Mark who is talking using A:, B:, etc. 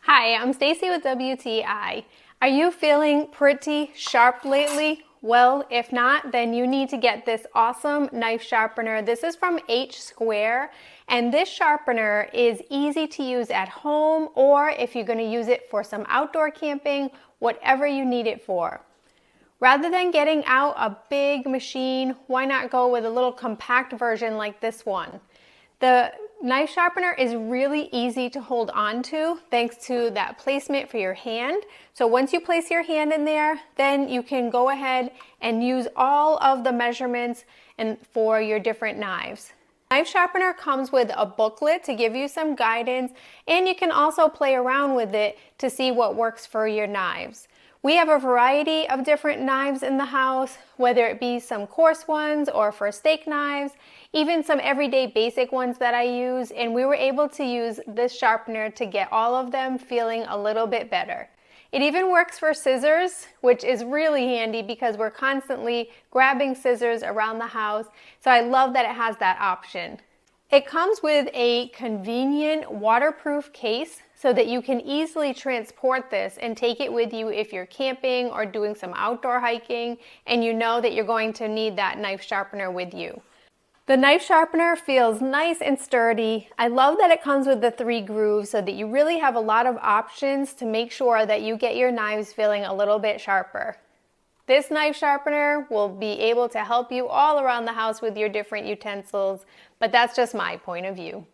A: Hi, I'm Stacy with WTI. Are you feeling pretty sharp lately? Well, if not, then you need to get this awesome knife sharpener. This is from HSQUARE, and this sharpener is easy to use at home, or if you're going to use it for some outdoor camping, whatever you need it for. Rather than getting out a big machine, why not go with a little compact version like this one? The knife sharpener is really easy to hold on to thanks to that placement for your hand. So once you place your hand in there, then you can go ahead and use all of the measurements for your different knives. Knife sharpener comes with a booklet to give you some guidance, and you can also play around with it to see what works for your knives. We have a variety of different knives in the house, whether it be some coarse ones or for steak knives, even some everyday basic ones that I use, and we were able to use this sharpener to get all of them feeling a little bit better. It even works for scissors, which is really handy because we're constantly grabbing scissors around the house, so I love that it has that option. It comes with a convenient waterproof case so that you can easily transport this and take it with you if you're camping or doing some outdoor hiking and you know that you're going to need that knife sharpener with you. The knife sharpener feels nice and sturdy. I love that it comes with the 3 grooves so that you really have a lot of options to make sure that you get your knives feeling a little bit sharper. This knife sharpener will be able to help you all around the house with your different utensils, but that's just my point of view.